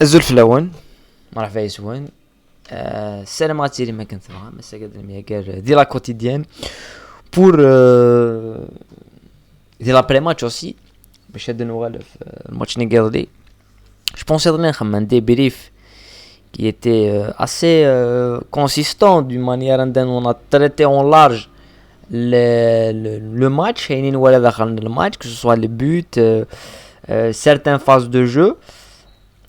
الزلف الأول ما راح فايس وين السلامات اللي ما كنت معها بس قد المياكر دي لا كوتيديان pour دي لابري ماتش aussi باش هاد نوغال في الماتش نيغالي je pensais de un débrief qui était assez consistant d'une manière dont on a traité en large le match et le match, que ce soit les buts, certaines phases de jeu.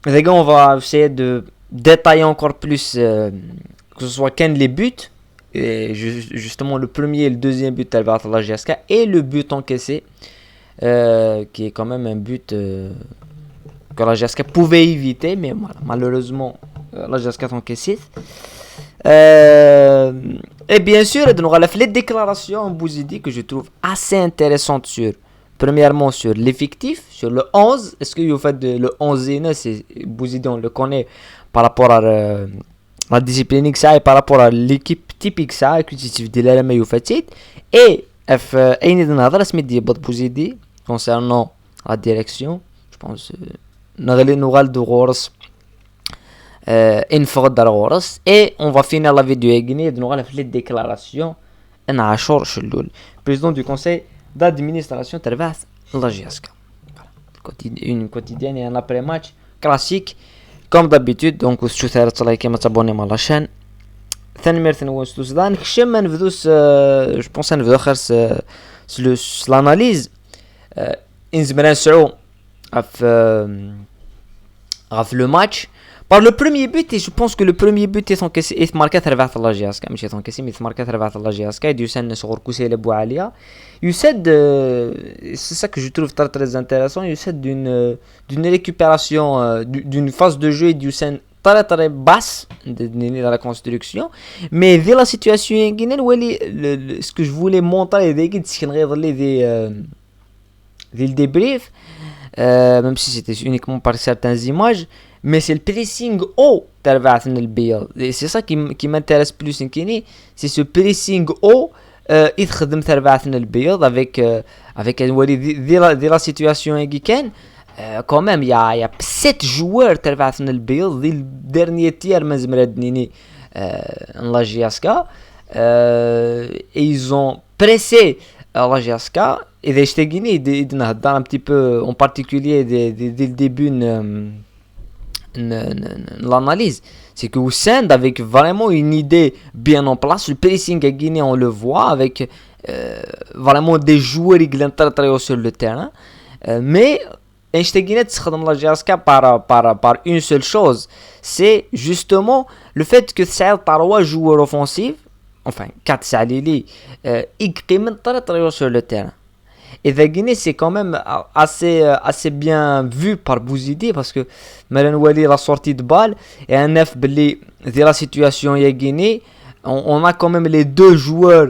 Les gars, on va essayer de détailler encore plus que ce soit les buts, et justement le premier et le deuxième but de la GSK et le but encaissé, qui est quand même un but que la GSK pouvait éviter, mais voilà, malheureusement la GSK a encaissé. Et bien sûr, les déclarations Bouzidi que je trouve assez intéressantes sur, premièrement sur l'effectif, sur le 11. Est-ce que vous faites le 11e, c'est Bouzidi, on le connaît par rapport à la discipline que ça et par rapport à l'équipe typique ça, que tu dis là mais vous faites et Bouzidi concernant la direction, je pense Noural de Roros et on va finir la vidéo avec les déclarations président du conseil d'administration de la GSK. Une quotidienne et un après-match classique comme d'habitude. Donc je la chaîne. Je pense l'analyse le match par le premier but, et je pense que le premier but est marqué à travers la GSK, mais c'est marqué à travers la GSK et Youssef sur Kousé le Boualia. Youssef, c'est ça que je trouve très très intéressant. Youssef d'une récupération d'une phase de jeu Youssef très très basse dans la construction, mais vu la situation en Guinée, ce que je voulais montrer c'est le débrief, même si c'était uniquement par certaines images. Mais c'est le pressing haut et c'est ça qui m'intéresse plus c'est ce pressing haut يخدم تربعتنا البيض avec la situation guiken quand même il y a 7 joueurs تربعتنا البيض le dernier tiers مزمردنيني la GSK et ils ont pressé la GSK et j'étais guiné un petit peu en particulier dès le début l'analyse, c'est que Houssend avec vraiment une idée bien en place, le pressing à Guinée on le voit avec vraiment des joueurs qui sont très haut sur le terrain, mais Guinée la GSK par une seule chose, c'est justement le fait que c'est 3 joueurs offensifs, enfin 4 Salili, qui sont très haut sur le terrain. Et la Guinée c'est quand même assez bien vu par Bouzidi parce que Malanouali la sortie de balle et un F de la situation à Guinée, on a quand même les deux joueurs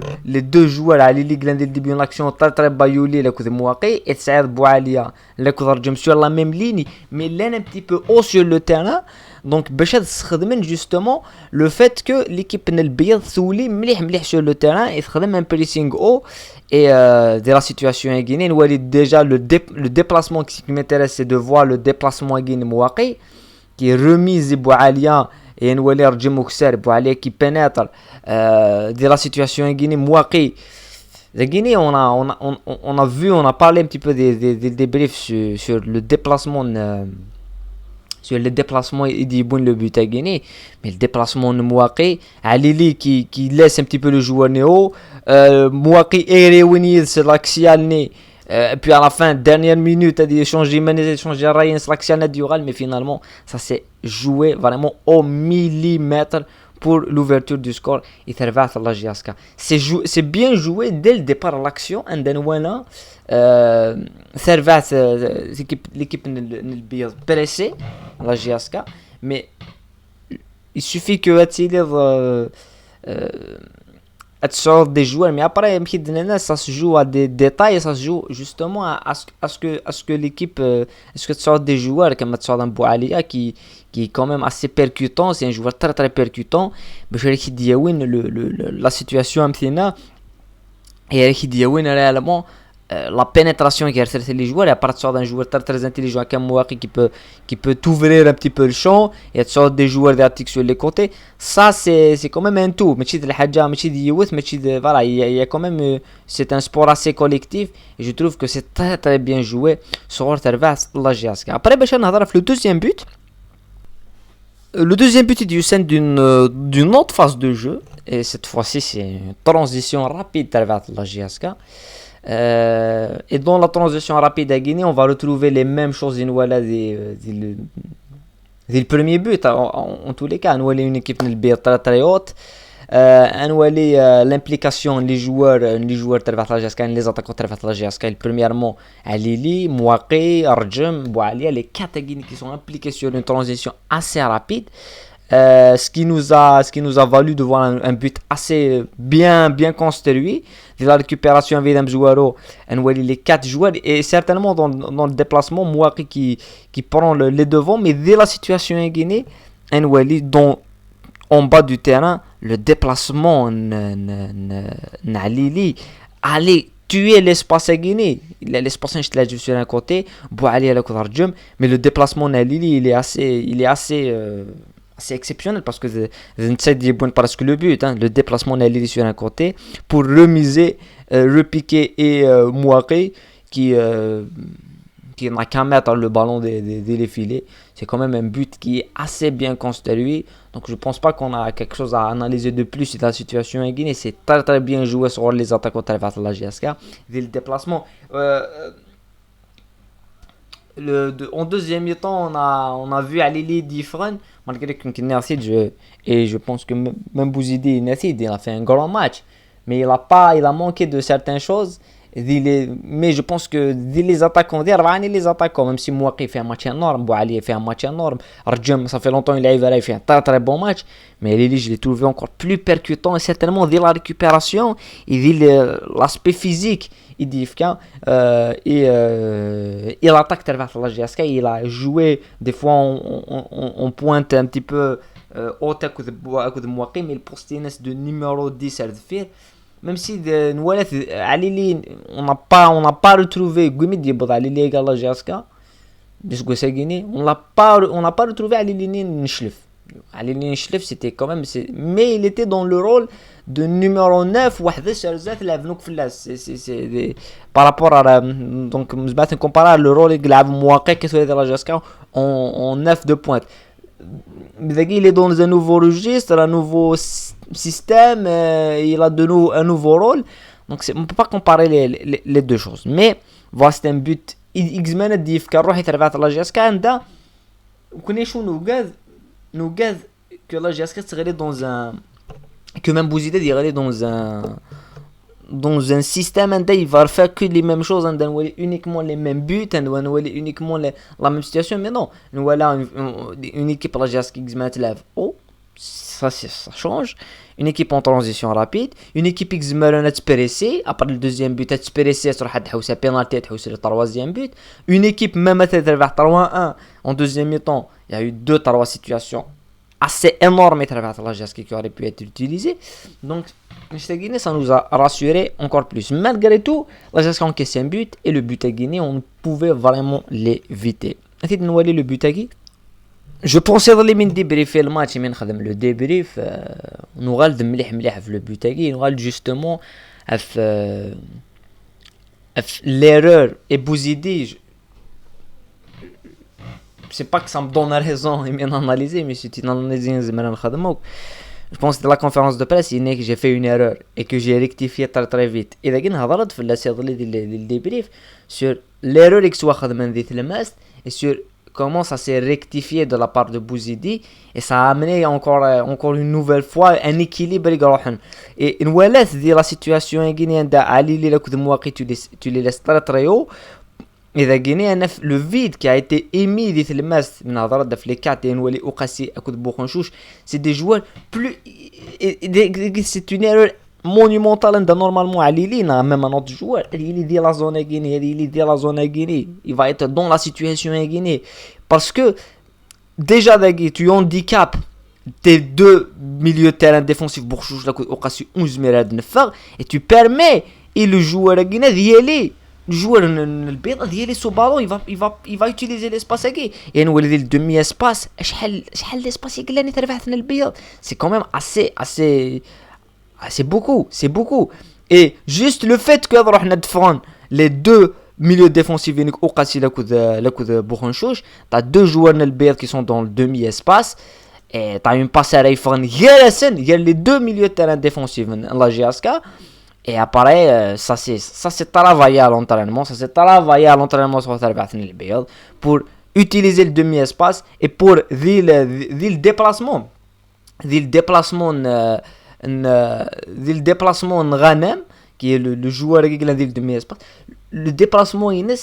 à l'Ili Gland début de l'action très Bayouli le coup de Mouaki et Saïd Boualia le coup de sur la même ligne mais l'un un petit peu haut sur le terrain. Donc Béchad s'khadmen justement le fait que l'équipe Nelbiyad souli mlih sur le terrain et s'khadem un pressing haut et de la situation en Guinée. Déjà le déplacement qui m'intéresse c'est de voir le déplacement en Guinée Mouaki qui est remise Boualia et Nwali Rjimouksar Boualia qui pénètre de la situation en Guinée Mouaki. La Guinée on a parlé un petit peu des débriefs sur le déplacement sur le déplacement il dit bon le but à Guinée, mais le déplacement de Mouaki Alili qui laisse un petit peu le joueur néo, Mouaki et Rewini c'est l'axial né, puis à la fin dernière minute a dit échanger Ryan c'est l'axial du Ural, mais finalement ça s'est joué vraiment au millimètre pour l'ouverture du score et Tervat la GSK. C'est bien joué dès le départ à l'action and then voilà Tervat l'équipe n'est pressée la GSK, mais il suffit que tu des joueurs, mais après ça se joue à des détails, ça se joue justement à ce que l'équipe est-ce que tu sors des joueurs comme tu sors un Boualia qui est quand même assez percutant, c'est un joueur très très percutant, mais je dirais la situation amthina et qui dit réellement la pénétration qui est les joueurs, et à partir d'un joueur très intelligent comme Mouaki qui peut t'ouvrir un petit peu le champ, et sorte des joueurs d'actifs sur les côtés, ça c'est quand même un tout. Mais voilà, il y a quand même c'est un sport assez collectif, et je trouve que c'est très très bien joué sur la GSK. Après on va le deuxième but. Le deuxième but est du sein d'une autre phase de jeu, et cette fois-ci c'est une transition rapide vers la GSK. Et dans la transition rapide à Guinée, on va retrouver les mêmes choses dès le premier but. En tous les cas, on voit une équipe très très haute. On voit l'implication des joueurs de la GSK, les attaquants de la GSK. Premièrement, Alili, Mouaki, Arjem, Boualia, les 4 Guinéens qui sont impliqués sur une transition assez rapide. Ce qui nous a valu de voir un but assez bien construit. De la récupération avec Mzouaro, les 4 joueurs, et certainement dans le déplacement, Mouaki qui prend les devants, mais dès la situation en Guinée, en bas du terrain, le déplacement Nalili allait tuer l'espace à Guinée. L'espace est sur un côté, Bouali à la côté, mais le déplacement Nalili il est assez exceptionnel, parce que c'est presque le but, hein. Le déplacement Nalili sur un côté pour remiser, repiquer et Mouaki qui n'a qu'à mettre le ballon des filets. C'est quand même un but qui est assez bien construit. Donc je pense pas qu'on a quelque chose à analyser de plus dans la situation en Guinée. C'est très très bien joué sur les attaquants de la GSK. Dès le déplacement, en deuxième temps, on a vu Alili Diffren, malgré qu'il a essayé de jouer. Et je pense que même Bouzidi il a fait un grand match. Mais il a manqué de certaines choses. Mais je pense que les attaquants, les attaquants, même si Mouaki fait un match énorme, Bouali fait un match énorme, Arjem, ça fait longtemps qu'il il fait un très très bon match, mais Lili, je l'ai trouvé encore plus percutant, et certainement dès la récupération, et dès l'aspect physique, il dit et l'attaque de la GSK, il a joué, des fois on pointe un petit peu haute à côté de Mouaki, mais le postiness de numéro 10 à le même si Alili, on n'a pas retrouvé Guimidi Alili égale la GSK, on n'a pas retrouvé Alili Nchlef. Alili Nchlef, c'était quand même, mais il était dans le rôle de numéro 9 par rapport à donc comparé à le rôle qu'il a Mouaki qui soit de la GSK en 9 de pointe. Il est dans un nouveau registre, un nouveau système, il a un nouveau rôle, donc on ne peut pas comparer les deux choses. Mais voilà, c'est un but X-Men دي في روحي تبعت لا جي اس كا عندها وكنا شو نوغاز que la GSK serait dans un que même Bouzidé irait dans un système où il va faire que les mêmes choses, uniquement les mêmes buts, uniquement la même situation. Mais non, nous voilà une équipe la GSK qui ça change. Une équipe en transition rapide, une équipe qui se pressée, après le deuxième but, elle se pressée sur la pénalité, sur le troisième but. Une équipe même à 3-1 en deuxième mi-temps, il y a eu 2-3 situations assez énormes à la GSK qui auraient pu être utilisées. Donc, ça nous a rassuré encore plus. Malgré tout, la GSK encaisse un but, et le but à Guinée, on pouvait vraiment l'éviter. Le but à Guinée. Je pensais dans les mines débriefer le match, mais le débrief, nous regardons le but à Guinée, nous regardons justement l'erreur. Et Bouzidi, c'est pas que ça me donne raison et bien analysé, mais c'est une analyse. Je pense que la conférence de presse, il est que j'ai fait une erreur et que j'ai rectifié très très vite. Et là, on a fait la série de débrief sur l'erreur qui soit faite et sur comment ça s'est rectifié de la part de Bouzidi, et ça a amené encore une nouvelle fois un équilibre. Et une fois dit la situation guinéenne d'Ali Mouaki, tu les laisses très très haut. Et la Guinée, le vide qui a été émis dit le mas de les 4 et Nwali Okassi à coup de Bourgonchouch, c'est des joueurs plus, c'est une erreur monumentale. Normalement Alili n'a même un autre joueur, il dit la zone Guinée, il va être dans la situation en Guinée, parce que déjà tu handicapes tes deux milieux de terrain défensifs Bourgonchouch Okassi 11 milliards de faire, et tu permets et le joueur guinéen d'y aller. joueur البيض ديالي سو بالون il va utiliser l'espace هكي يعني ولدي الدومي اسباس شحال l'espace يقلاني تربحت البيض c'est quand même c'est beaucoup et juste le fait que نروح ندفعون les deux milieux défensifs ou قاسي لكود بوخنشوش t'as deux joueurs البيض qui sont dans le demi espace et t'as une passe à Rayfan il y a les deux milieux de terrain défensifs la GSK. Et après, ça c'est travaillé à l'entraînement, sur pour utiliser le demi-espace et pour le déplacement Ghanem, qui est le joueur qui est le demi-espace, le déplacement Ines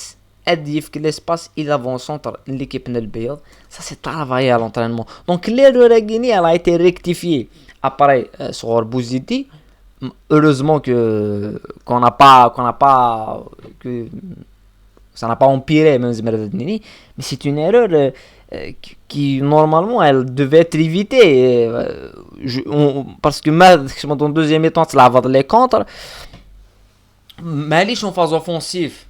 aide que l'espace il avance entre l'équipe Nelbeil, ça c'est travaillé à l'entraînement. Donc l'erreur elle a été rectifiée après sur Bouzidi. Heureusement que ça n'a pas empiré même mais c'est une erreur qui normalement elle devait être évitée parce que dans le deuxième temps tu l'as les contre mais en phase offensive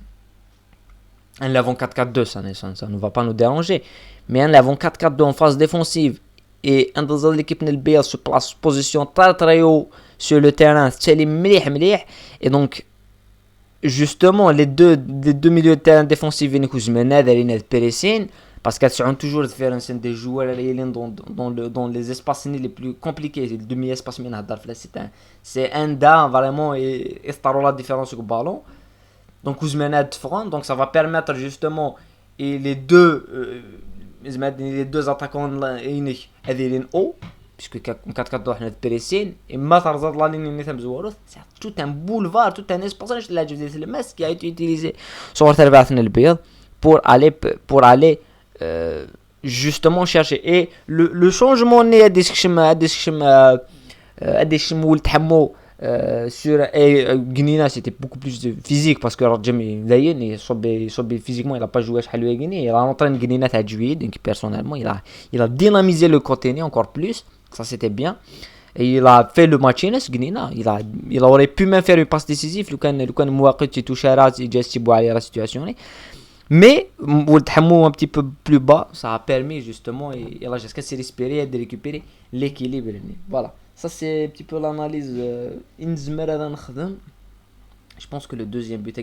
en l'avant 4-4-2 ça ne va pas nous déranger mais en l'avant 4-4-2 en phase défensive et un de l'équipe Nelbeil se place position très haut sur le terrain c'est مليح et donc justement les deux milieux de terrain défensifs parce qu'elles sont toujours différentes des joueurs dans les espaces les plus compliqués le demi-espace c'est un da vraiment et la différence au ballon donc donc ça va permettre justement et les deux attaquants هذين haut puisque 4-4-2 حنا بريسين اما ترزاد لا ليني نتاع مزوروث c'est tout un boulevard tout un espace اللي جبت الماس qui a été utilisé sur تربعتنا البيض pour aller justement chercher et le changement ني اديشم ولتحمو sur Guinina c'était beaucoup plus physique parce que Rajami Dayen il physiquement il a pas joué à Guinée il a entraîné Guinina à juillet donc personnellement il a dynamisé le côté encore plus ça c'était bien et il a fait le match Guinina il aurait pu même faire une passe décisive le kan Mouaqit touché à Jessibo à la situation mais Wolthamou un petit peu plus bas ça a permis justement et là jusqu'à se respirer et de récupérer l'équilibre voilà. Ça c'est un petit peu l'analyse je pense que le deuxième but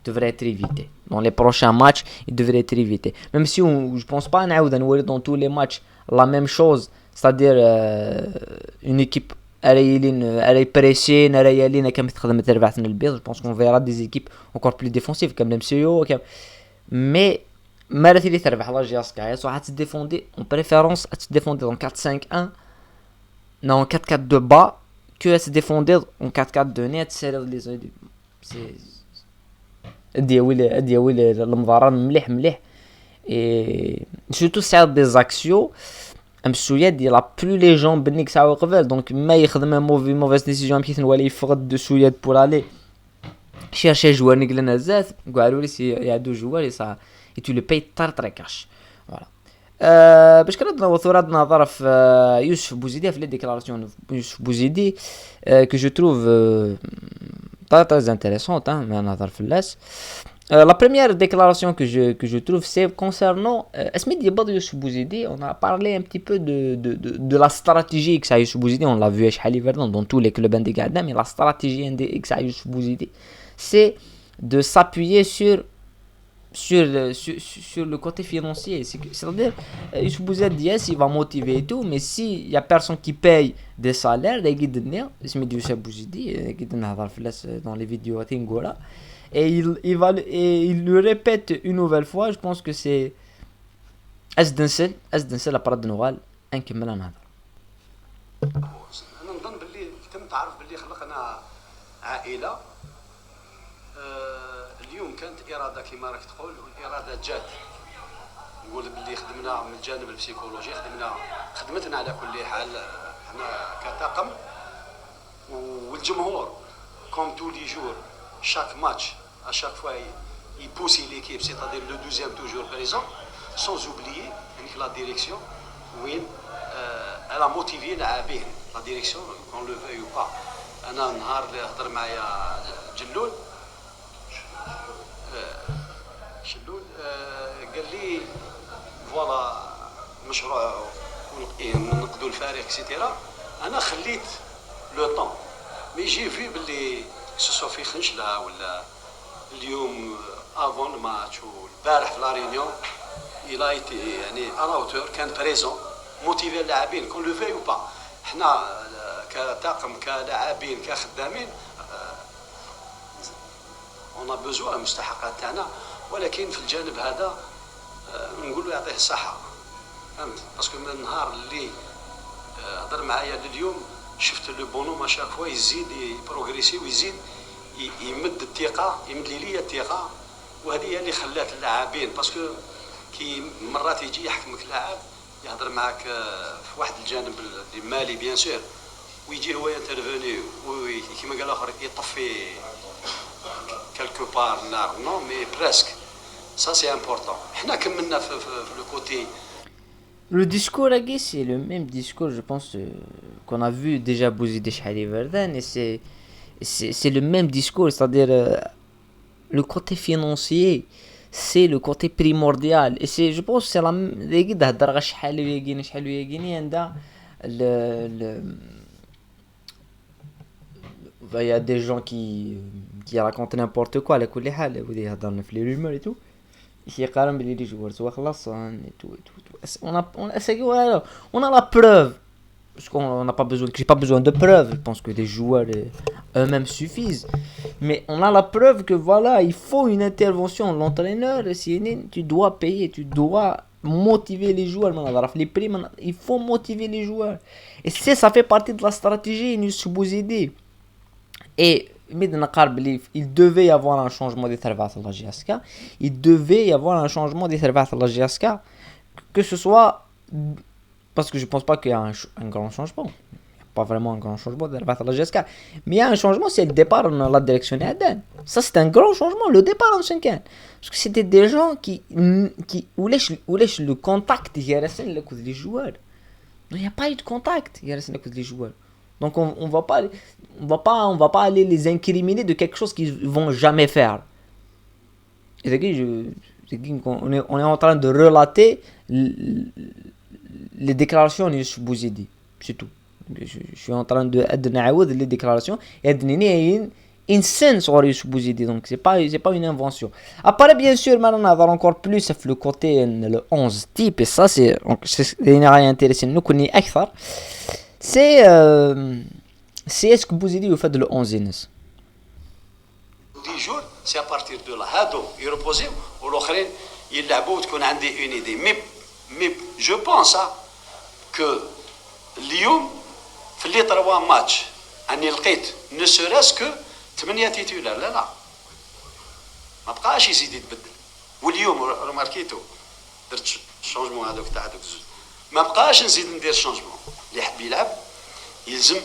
devrait être évité dans les prochains matchs il devrait être évité même si je pense pas dans tous les matchs la même chose c'est-à-dire une équipe elle est pressée je pense qu'on verra des équipes encore plus défensives comme l'MCO mais malgré les تربح la GSK ça se défendre en préférence à se défendre en 4-5-1 non 4-4-2 bas que à se défendre en 4-4-2 net c'est ديال المباراة مليح et surtout ça des actions مسويد il a plus les jambes بنيك ساعة قبل donc ما يخدم mauvaise décision كيف ولا يفقد de سويد pour aller chercher joueur نقلنا زات قالوا لي il y a deux joueurs et ça et tu le payes très cash voilà باش كردنا وثوراتنا ظرف يوسف بوزيدي في لي ديكلاراسيون يوسف بوزيدي que je trouve très intéressante mais انا ظرف اللاس la première déclaration que je trouve c'est concernant Asmid Yabad Youssef Bouzidi on a parlé un petit peu de la stratégie que ça Youssef Bouzidi on l'a vu à Chali Verdun dans tous les clubs indépendants mais la stratégie que ça Youssef Bouzidi c'est de s'appuyer sur le côté financier c'est-à-dire Youssef Bouzidi yes il va motiver et tout mais si il y a personne qui paye des salaires il guide Asmid Youssef Bouzidi guide نهضر فلاس dans les vidéos tingola et il le répète une nouvelle fois je pense que c'est أزدنسل أبرد نوال نكمل نهضر انا نظن باللي تم تعرف باللي خلقنا عائله اليوم كانت اراده كما راك تقول اراده جات نقول باللي خدمنا من الجانب البسيكولوجي خدمتنا على كل حال احنا كطاقم والجمهور كوم تو لي جور chaque match à chaque fois il pousse l'équipe c'est-à-dire le deuxième toujours présent sans oublier la direction وين elle a motivé لاعبين la direction qu'on le veuille ou pas انا النهار اللي هضر معايا جلول شلول قال لي فوالا مشروع نقدوا الفريق اكسيتيرا. انا خليت لو طون مي جي في باللي سوسو في خنشله ولا اليوم افون الماتش والبارح في لا ريونيون الى ايتي يعني اراوتور كان بريزون موتيفي اللاعبين كون لو في او با. حنا كطاقم كلاعبين كخدامين اون بوزوا المستحقات تاعنا، ولكن في الجانب هذا نقول له يعطيه الصحه، فهمت؟ باسكو من النهار اللي هضر معايا لليوم شفت لو بونوم اشاك فوا يزيد يبروغريسي ويزيد يمد الثقه، يمد لي الثقه، وهذه هي اللي خلات اللاعبين باسكو كي مرات يجي يحكمك لاعب يهضر معك في واحد الجانب المالي بيان سور ويجي هو ينترفوني كيما قال الاخر يطفي كالكو بار النار نو مي بريسك سا سي امبورطون. حنا كملنا في لو كوتي. Le discours à Guy, c'est le même discours, je pense, qu'on a vu déjà Bouzid Chali Verden, et c'est le même discours, c'est-à-dire le côté financier, c'est le côté primordial, et c'est, je pense, c'est la même. Il y a des gens qui racontent n'importe quoi, les les rumeurs et tout. يقارن باللي جوار سوا خلاص on a la preuve parce qu'on n'a pas besoin, j'ai pas besoin de preuves, je pense que les joueurs eux-mêmes suffisent, mais on a la preuve que voilà, il faut une intervention, l'entraîneur tu dois payer, tu dois motiver les joueurs, les primes, il faut motiver les joueurs, et ça fait partie de la stratégie nous Bouzidi. Et il devait y avoir un changement des services à la GSK. Il devait y avoir un changement des services à la GSK. Que ce soit. Parce que je pense pas qu'il y a un grand changement. Il n'y a pas vraiment un grand changement des services à la GSK. Mais il y a un changement, c'est le départ dans la direction d'Aden. Ça, c'est un grand changement, le départ en 5 ans. Parce que c'était des gens qui voulaient le contact. Il y a les joueurs. Il n'y a pas eu de contact. Il y a les joueurs. Donc on va pas aller les incriminer de quelque chose qu'ils vont jamais faire. Et on est en train de relater les déclarations de Bouzidi, c'est tout. Je suis en train de les déclarations et une scène sur Bouzidi, donc c'est pas une invention. Après bien sûr maintenant on va encore plus le côté le 11 type, et ça c'est intéressant nous connaît akthar. C'est est-ce que Bouzidi fait de le 11e 10 jours c'est à partir de là هادو يربوزيو والاخرين يلعبوا وتكون عندي اون ايدي مي جو بونس كو اليوم في لي 3 ماتش اني لقيت نو سوريس كو 8 تيتولار. لا ما بقاش يزيد يتبدل. واليوم رماركيتو درت الشونجمون هذوك تاع هذوك الزوج ما بقاش نزيد ندير الشونجمون. اللي حب يلعب يلزم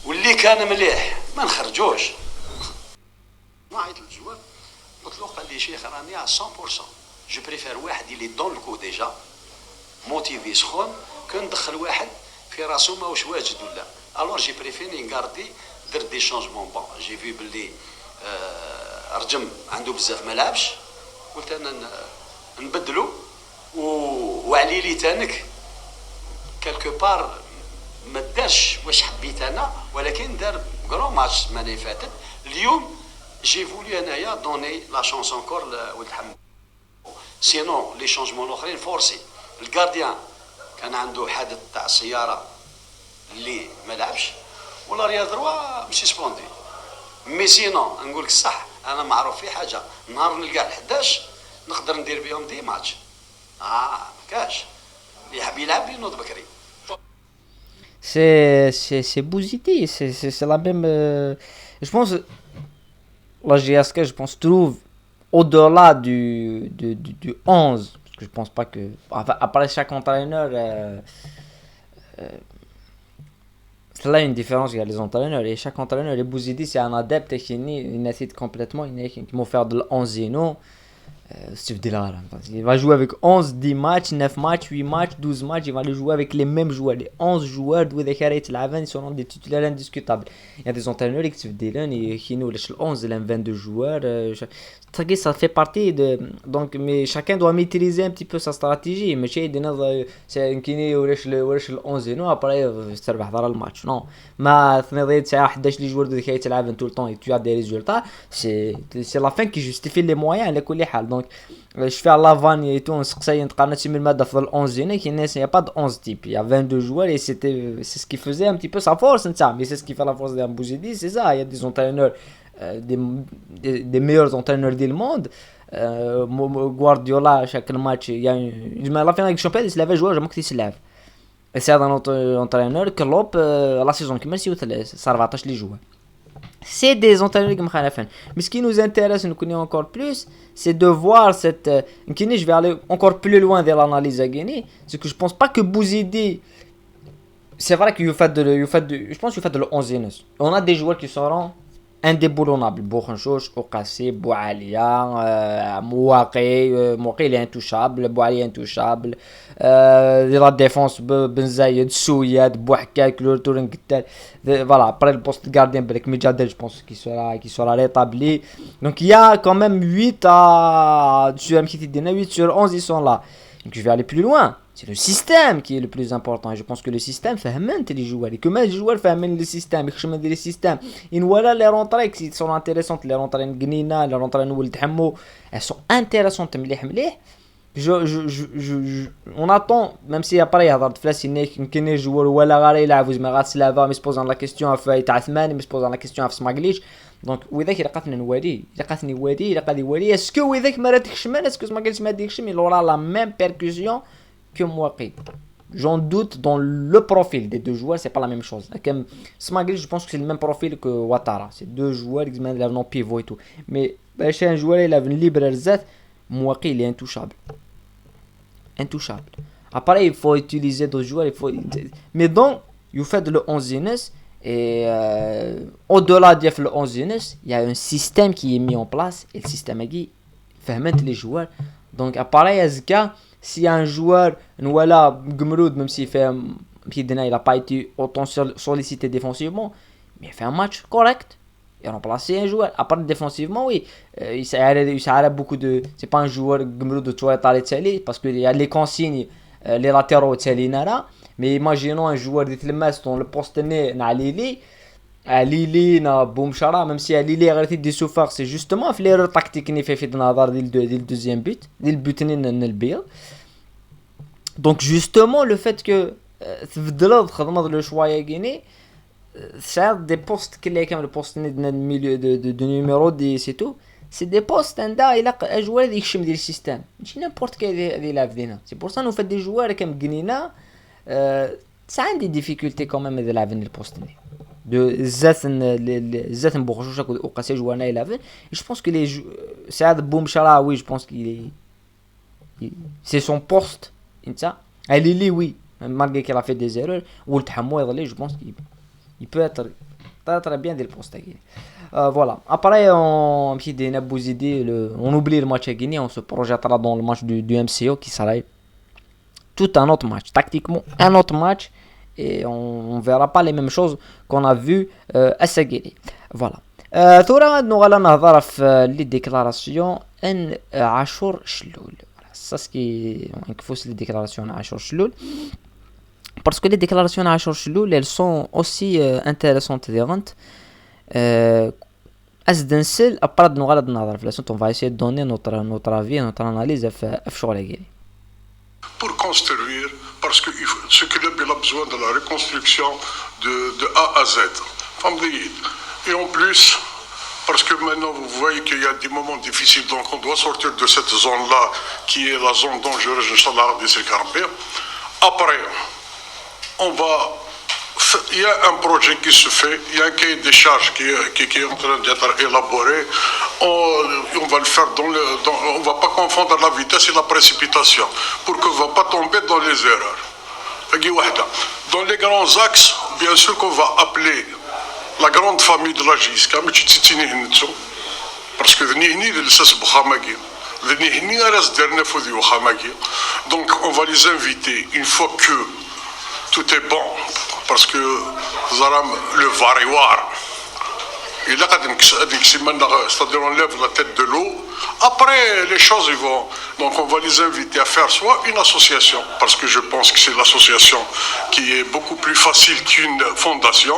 واللي كان مليح ما نخرجوش. ما عيط للجوار قلت له قال لي شيخ راني على 100%. جو بريفير واحد اللي دون الكو ديجا موتيفي سخون كون ندخل واحد في راسو ماهوش واجد ولا. الوغ جي بريفيري نغاردي درت دي شونجمون بون جي في بلي رجم عنده بزاف ما لعبش قلت انا نبدلو وعلي لي تانك كالكو بار ما دارش واش حبيت انا ولكن دار كرون ماتش السمانه اللي فاتت. اليوم جي فولي انايا دوني لا شونس انكور ولد حمد سينون لي شونجمون الاخرين فورسي. الكارديان كان عنده حادث تاع السياره اللي ما لعبش ولا رياض روا مشي سبوندي. مي سينون نقول لك الصح انا معروف في حاجه نهار نلقى ال11 نقدر ندير بهم دي ماتش ما كاش اللي حاب يلعب ينوض بكري. C'est Bouzidi, c'est la même. Je pense la GSK, je pense, trouve au-delà du 11, parce que je pense pas que. Après chaque entraîneur, c'est là une différence, il y a les entraîneurs, et chaque entraîneur, les Bouzidi, c'est un adepte qui décide complètement, qui vont faire de l'11 non. Il va jouer avec 11, 10 matchs, 9 matchs, 8 matchs, 12 matchs. Il va les jouer avec les mêmes joueurs. Les 11 joueurs ils seront des titulaires indiscutables. Il y a des entraîneurs qui nous laissent le 11, les 22 joueurs. Ça fait partie de. Donc, mais chacun doit maîtriser un petit peu sa stratégie. Mais c'est un kiné ou le 11 non, après, c'est le match. Non. Mais il y a 11 joueurs qui jouent tout le temps et tu as des résultats. C'est la fin qui justifie les moyens. Donc, je fais à l'avant et tout, on se sait le 11 il n'y a pas de 11 types, il y a 22 joueurs et c'est ce qui faisait un petit peu sa force, mais c'est ce qui fait la force d'un Bouzidi, c'est ça, il y a des entraîneurs, des meilleurs entraîneurs du monde, Guardiola, chaque match, il y a la finale avec championnat, il se lève joueur, j'aime qu'il se lève. Et c'est un entraîneur, Klopp, la saison qui m'a dit, ça va les joueurs. C'est des entraîneurs qui me font. Mais ce qui nous intéresse, nous connaissons encore plus, c'est de voir cette. Je vais aller encore plus loin de l'analyse à Guinée. C'est que je pense pas que Bouzidi. C'est vrai qu'il fait je pense qu'il fait de le 11e. On a des joueurs qui seront indéboulonnables. Bourhanchouch, Okassi, Boualia, Mouaki, il est intouchable. Bouali est intouchable. La défense, Benzayed, Souyad, Bouhaka, Touring. Voilà, après le poste de gardien, avec Midjadel, je pense qu'il sera rétabli. Donc il y a quand même 8 sur 11, ils sont là. Donc je vais aller plus loin. C'est le système qui est le plus important. Et je pense que le système fait les joueurs. Et que les joueurs font le système. Et le système. Et voilà les rentrées qui sont intéressantes. Les rentrées de Gnina, les rentrées de Ould Hammo. Elles sont intéressantes. On attend, même si après il y a des flèches, il y a joueurs ou la gare, il a vous me mais se posant la question à Faït Athman, mais se posant la question à Smaglish. Donc, وإذاك إذا قاتني نوادي est-ce que وإذاك ما راتك شمال est-ce que Smaglish ما ديك شمال il aura la même percussion que Mouaki. J'en doute dans le profil des deux joueurs, c'est pas la même chose. Smaglish, je pense que c'est le même profil que Ouattara. C'est deux joueurs qui ont un pivot et tout. Mais chez un joueur, il a une libre zat. Mouaki, il est intouchable. Après, il faut utiliser d'autres joueurs. Mais donc, il fait le 11e. Et au-delà de le 11e, il y a un système qui est mis en place. Et le système est fait mettre les joueurs. Donc, pareil, à ce cas, s'il y a un joueur, voilà, Gumroud, même s'il fait il n'a pas été autant sollicité défensivement, mais il fait un match correct. Il a remplacé un joueur. Après, défensivement, oui, il s'arrête beaucoup de. C'est pas un joueur Gumroud de Touattara parce qu'il y a les consignes, les latéraux Tselinara. Mais imaginons un joueur de Tlemas dans le poste né na Lili. Lili na Boumchara, même si Lili a arrêté de souffrir, c'est justement l'erreur tactique qui fait dans le deuxième but, le but n'est. Donc justement le fait que le choix est gagné, c'est des postes qui sont le poste de milieu de numéro 10 c'est tout. C'est des postes il a un joueur qui chime le système. C'est n'importe quel élève. C'est pour ça nous fait des joueurs comme Gnina. Ça a des difficultés quand même de la le poste de Zaten Bourgeois au cassé jouana il avait. Je pense que les Saad Boumchara, oui, je pense c'est son poste. Lili, oui, malgré qu'elle a fait des erreurs. Ou le Hamou, je pense qu'il peut être très bien dès le poste. Voilà. Après, on oublie le match à Guinée, on se projettera dans le match du MCO qui sera tout un autre match, tactiquement un autre match, et on verra pas les mêmes choses qu'on a vu à Saguiri. Voilà. ثورة نغلا نهضر في les déclarations ان عاشور شلول. Ça ce qui les déclarations عاشور شلول, parce que les déclarations عاشور شلول elles sont aussi intéressantes أزدنسل après نغلا نهضر في on va essayer de donner notre avis, notre analyse في شغل Aguiri. Pour construire, parce que ce club il a besoin de la reconstruction de A à Z. Et en plus, parce que maintenant vous voyez qu'il y a des moments difficiles, donc on doit sortir de cette zone-là, qui est la zone dangereuse, Inch'Allah, après, il y a un projet qui se fait, il y a un cahier des charges qui est en train d'être élaboré. On va le faire on va pas confondre la vitesse et la précipitation pour qu'on ne va pas tomber dans les erreurs. Dans les grands axes, bien sûr qu'on va appeler la grande famille de la JISCA, parce que Donc on va les inviter une fois que tout est bon, parce que le variwar, c'est-à-dire on lève la tête de l'eau. Après, les choses ils vont. Donc on va les inviter à faire soit une association, parce que je pense que c'est l'association qui est beaucoup plus facile qu'une fondation,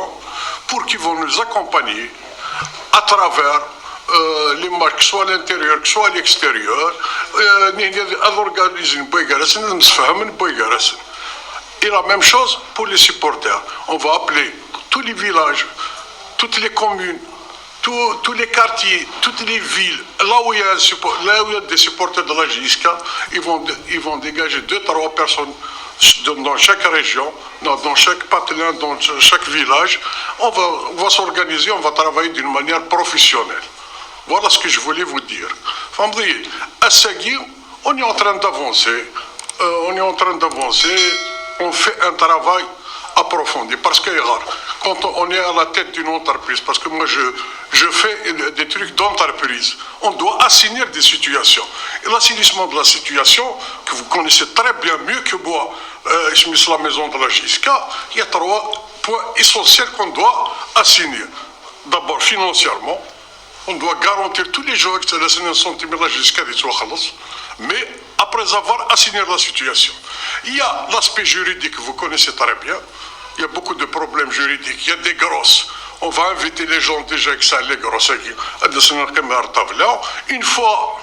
pour qu'ils vont nous accompagner à travers les matchs, que ce soit à l'intérieur, que ce soit à l'extérieur. Et la même chose pour les supporters. On va appeler tous les villages, toutes les communes, tous les quartiers, toutes les villes, là où il y a des supporters de la JSK, ils vont dégager 2-3 personnes dans chaque région, dans chaque patelin, dans chaque village. On va s'organiser, on va travailler d'une manière professionnelle. Voilà ce que je voulais vous dire. À Sagui, on est en train d'avancer. On fait un travail approfondi. Parce que quand on est à la tête d'une entreprise, parce que moi je fais des trucs d'entreprise, on doit assainir des situations. Et l'assainissement de la situation, que vous connaissez très bien mieux que moi, la maison de la JSK, il y a 3 points essentiels qu'on doit assainir. D'abord, financièrement, on doit garantir tous les jours que les sentiments de la JSK mais après avoir assaini la situation. Il y a l'aspect juridique que vous connaissez très bien. Il y a beaucoup de problèmes juridiques. Il y a des grosses. On va inviter les gens déjà que ça, les grosses. Une fois,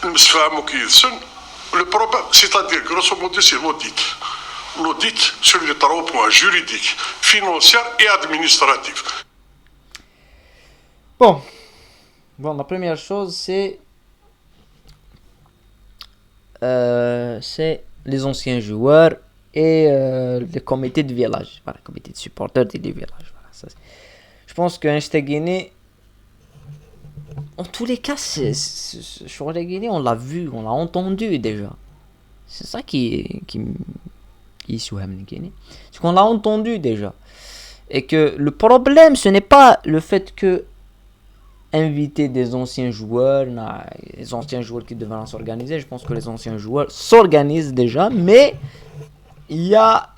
le problème, c'est-à-dire, grosso modo, c'est l'audit. L'audit sur les 3 points juridiques, financiers et administratifs. Bon, la première chose, c'est les anciens joueurs et le comité de village, voilà, comité de supporters des villages. Voilà, ça, je pense qu'un Guinée, en tous les cas, sur la Guinée, on l'a vu, on l'a entendu déjà. C'est ça qui est sur la Guinée, c'est qu'on l'a entendu déjà, et que le problème, ce n'est pas le fait que inviter des anciens joueurs, les anciens joueurs qui devraient s'organiser. Je pense que les anciens joueurs s'organisent déjà, mais il y a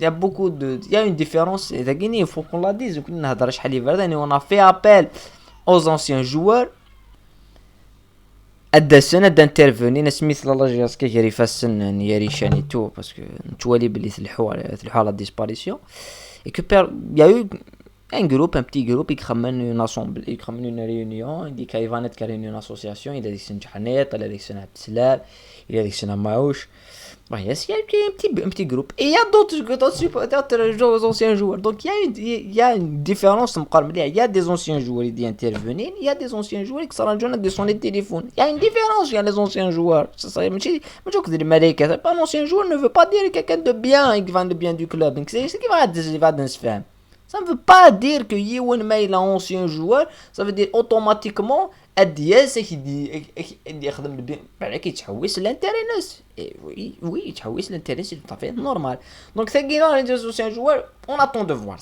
une différence. Il faut qu'on la dise. On a fait appel aux anciens joueurs d'intervenir. Parce que la disparition, et que il y a eu un petit groupe, il ramène une assemblée, il ramène une réunion, il dit qu'il va être une association, il a dit que c'est une Jahanet, il a dit que c'est un Abdelsalam, il a dit que c'est un Maouch. Il y a un petit groupe. Et il y a d'autres anciens joueurs. Donc il y a une différence. Il y a des anciens joueurs qui interviennent, il y a des anciens joueurs qui sont de son téléphone. Il y a une différence, il y a les anciens joueurs. Un ancien joueur ne veut pas dire quelqu'un de bien et qui vend le bien du club. C'est ce qui va se faire. Ça ne veut pas dire que Yewen May est un ancien joueur, ça veut dire automatiquement Adiès c'est qui يخدم bien, qui تحوس l'intérêt. Oui, تحوس l'intérêt, c'est tout à fait normal. Donc c'est les anciens joueurs, on attend de voir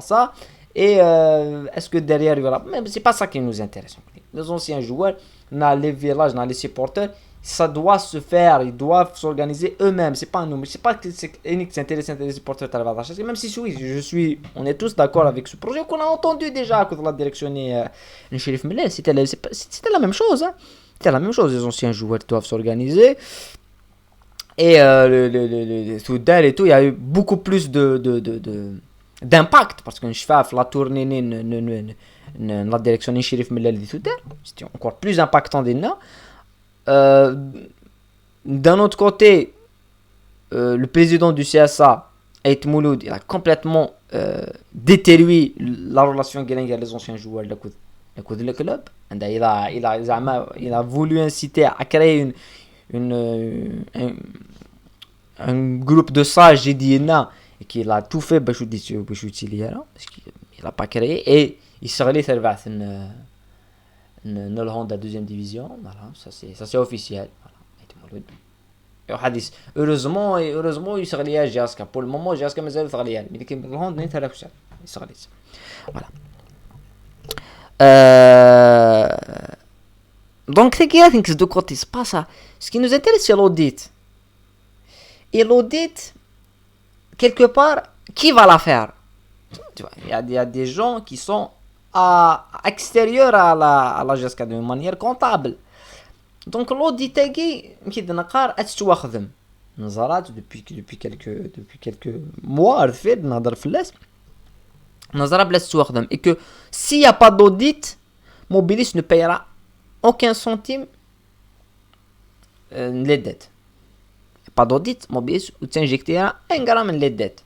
ça. Et est-ce que derrière il y aura, mais c'est pas ça qui nous intéresse. Les anciens joueurs, dans les villages, dans les supporters, ça doit se faire, ils doivent s'organiser eux-mêmes, c'est pas nous, mais c'est pas que c'est unique, c'est intéressant les supporters de la même si oui, on est tous d'accord avec ce projet qu'on a entendu déjà quand on l'a directionné le Shérif Millet, c'était la même chose, hein. C'était la même chose, les anciens joueurs doivent s'organiser, et Soudal et tout, il y a eu beaucoup plus d'impact, parce que je fais la tournée la direction du Shérif Millet de Soudal, c'était encore plus impactant d'Inna. D'un autre côté, le président du CSA, Ait Mouloud, il a complètement détruit la relation avec les anciens joueurs de le club. Il a voulu inciter à créer un groupe de sages, j'ai dit, et qu'il a tout fait parce qu'il n'a pas créé, et il serait allé servir le Honda de la deuxième division. Voilà, ça c'est officiel. Voilà. Heureusement il serait lié à Jaska. Pour le moment Jaska mais il serait lié, mais le Honda n'est pas là. Il serait lié. Voilà. Donc c'est qu'il y a deux côtés, c'est pas ça. Ce qui nous intéresse c'est l'audit. Et l'audit, quelque part, qui va la faire? Tu vois, il y a des gens qui sont extérieurs à la GSK de manière comptable. Donc l'audit تاعي كي نقار اتواخذم نظرات depuis quelques mois رفيد نهضر فلاس نظرة بلا تواخذم et que s'il y a pas d'audit Mobilis ne payera aucun centime les dettes. Pas d'audit Mobilis t'injectera 1 gramme les dettes.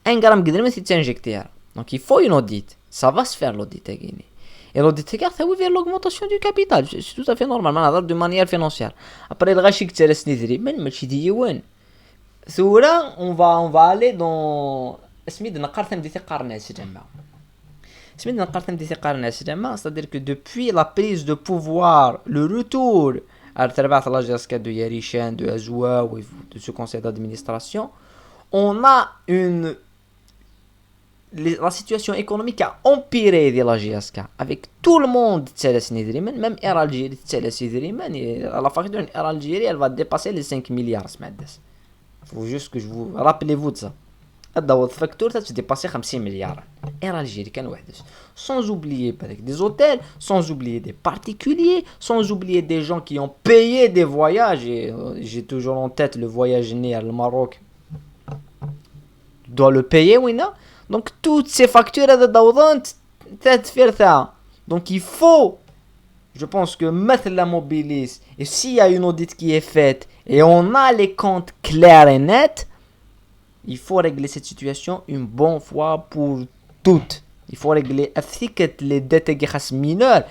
1 gramme قدر ما t'injectera. Donc il faut une audit. Ça va se faire l'audit à Guinée. Et l'audit ça va vers l'augmentation du capital. C'est tout à fait normal. De manière financière. Après le rachis que tu as snidri, mais ماشي ديوان. ثورة on va aller dans اسميد نقارثم دي ثقار الناس جماعة. اسميد نقارثم دي ثقار الناس جماعة. C'est-à-dire que depuis la prise de pouvoir, le retour à travers la GSK de Yarishan, de Azoua ou de ce conseil d'administration, on a la situation économique a empiré de la GSK avec tout le monde même Air Algérie la facture Air Algérie elle va dépasser les 5 milliards il faut juste que je vous rappelez-vous de ça la facture ça se dépasser 50 milliards Air Algérie sans oublier des hôtels, sans oublier des particuliers, sans oublier des gens qui ont payé des voyages et j'ai toujours en tête le voyage né au Maroc doit le payer oui non. Donc toutes ces factures donc il faut, je pense que mettre la Mobilis et s'il y a une audit qui est faite et on a les comptes clairs et nets, il faut régler cette situation une bonne fois pour toutes. Il faut régler les dettes mineures,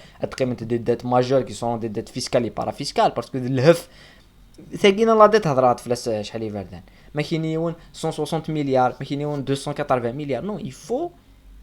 des dettes majeures qui sont des dettes fiscales et parafiscales parce que ثاقينا لا ديت هضرات فلاس شحال يفردان ما كاينين 160 مليار ما كاينين 280 milliards. Non, il faut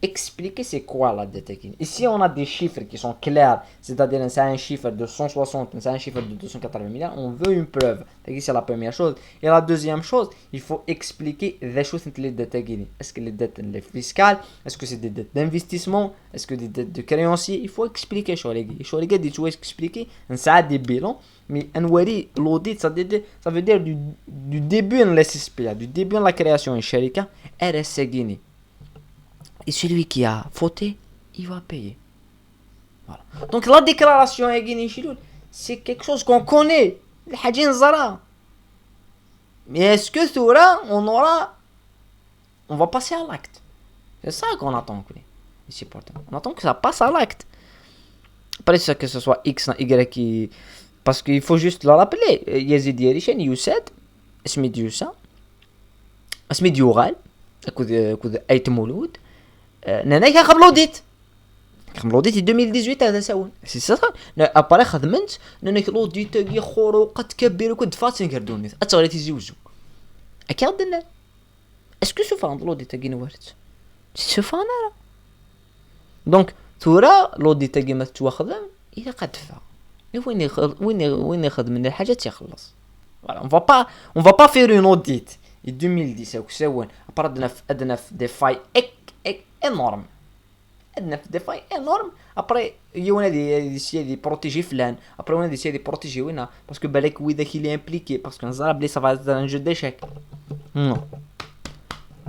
expliquer c'est quoi la dette. Ici on a des chiffres qui sont clairs, c'est-à-dire c'est un chiffre de 160, c'est un chiffre de 280 milliards, on veut une preuve. C'est la première chose. Et la deuxième chose, il faut expliquer les choses les dettes. Est-ce que les dettes fiscales, est-ce que c'est des dettes d'investissement, est-ce que des dettes de créanciers, il faut expliquer sur les gars, il faut expliquer, ça des bilans. Mais l'audit, ça veut dire du début de la SSPA, du début de la création de Sharika, RSC Guinée. Et celui qui a fauté, il va payer. Voilà. Donc la déclaration à Guinée, c'est quelque chose qu'on connaît. Mais est-ce que Soura, on va passer à l'acte? C'est ça qu'on attend. C'est important. On attend que ça passe à l'acte. Après ça, que ce soit X, Y qui... Parce qu'il faut juste le rappeler. Yazid Yarishan, Youssad, Asmid Youssa, Asmid Youral, كود أيت مولود. نانا كنخدم لوديت. كنخدم لوديت 2018 هذا ساون. سي سا. أباري خدمت نانا لوديت كي خروقات كبيرة كود فاتن كردوني. أتغريتي زوجو. أكيد لنا. اسكو شوف عند لوديت كي نورت. شوف أنا. دونك ثورة لوديت كي ما تواخدم إذا قد دفع. وين ياخذ من الحاجات يخلص. Voilà, on va pas faire une audit. En 2010 ou سوون أدنى في des failles énormes. أدنى في des failles énormes. Après يوانا دي protéger فلان. Après يوانا دي protéger وينا parce que بالك وإذا qu'il est impliqué parce que نزار بلي ça va être un jeu d'échecs. Non.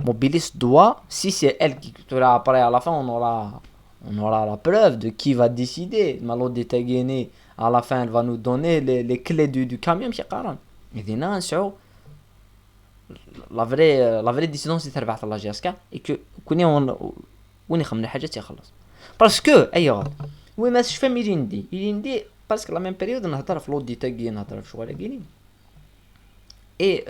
Mobilis doit, si c'est elle qui après à la fin on aura la preuve de qui va décider. Malodé Guinée à la fin elle va nous donner les clés du camion qui قارن. مدينا نسعو la vraie décision c'est تربح الله جاسكا et que كوني وين يخمن الحاجات يخلص parce que ايوا وين ما شفا يريندي parce que la même période نهضر في لودي تاعي نهضر في شغل كيني et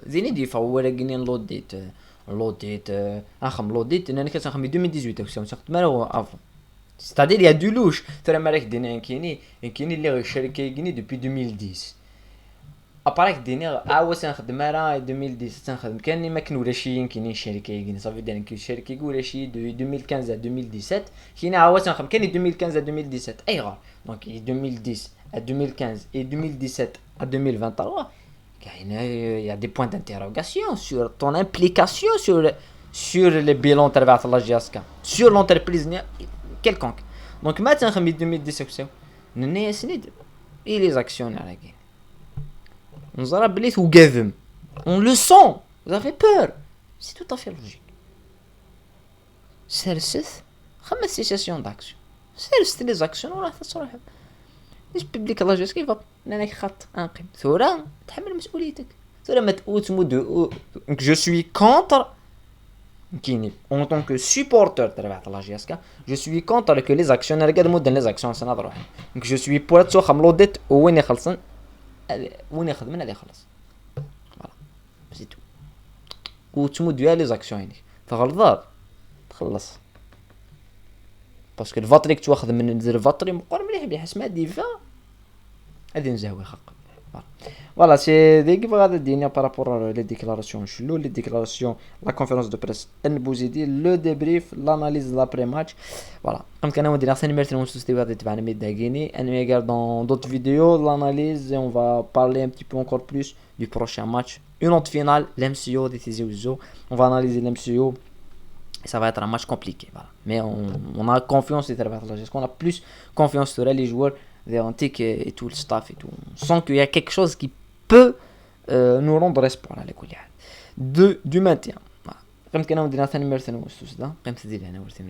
زيني دي فهو كيني لوديت اخم لوديت انا كنخمم 2018 كنت مالو افون c'est-à-dire il y a du louche ترى مالك دينا كيني اللي الشركه كيني depuis 2010 اباريك ديني عاوز نخدم راه 2010 نخدم كان ما كانوا ولا شي كاينين شركه كاين صافي دير كاين شركه ولا شي 2015 2017 كاين عاوز نخدم كاين 2015 2017 اي غار دونك 2010 2015 et 2017 à 2023 il y a des points d'interrogation sur ton implication sur les bilans تبع la GSK sur l'entreprise quelconque donc maintenant en 2017 الناس ند et les actionnaires là كاين نزرب بلي توقفهم on le sent vous avez peur c'est tout à fait logique سرست 5 سيسيون داكسيون سرست لي زاكسيون وراه تصرح ليش بيبليك الله جاس كيف انا خط انقم ثورة تحمل مسؤوليتك ثورة ما تمود دونك جو سوي كونتر كيني en tant que supporter تبع الله جاسكا je suis contre que les actionnaires يقدموا دين les actions سنه روحهم دونك je suis pour تسو خملوديت وين يخلصن وين ياخذ من هذا يخلص فوالا سي تو وتمود يا les actions يعني فغلطات تخلص باسكو الفاتري تواخذ من الفاتري مقارن مليح بلي حسما ديفا هادي نزهوي خق فوالا سي ديك بغا الدنيا بارابور لي ديكلاراسيون شلو لي ديكلاراسيون لا كونفيرونس دو بريس البوزيدي لو ديبريف لاناليز لابري ماتش فوالا قمت انا ودينا ثاني ميرتي نوصل ستيوا تبعنا ميداغيني انا ميغار دون دوت فيديو لاناليز اون فا بارلي ان بتي بو انكور بلوس du prochain match une autre finale l'MCO décisé on va analyser l'MCO et ça va être un match compliqué voilà mais on a confiance qu'on a plus confiance sur les joueurs des antiques et tout le staff et tout on sent qu'il y a quelque chose qui peut nous rendre espoir على كل حال du maintien voilà قمت كنا ودينا ثاني ميرتين وستوس دا قمت دير انا ورثي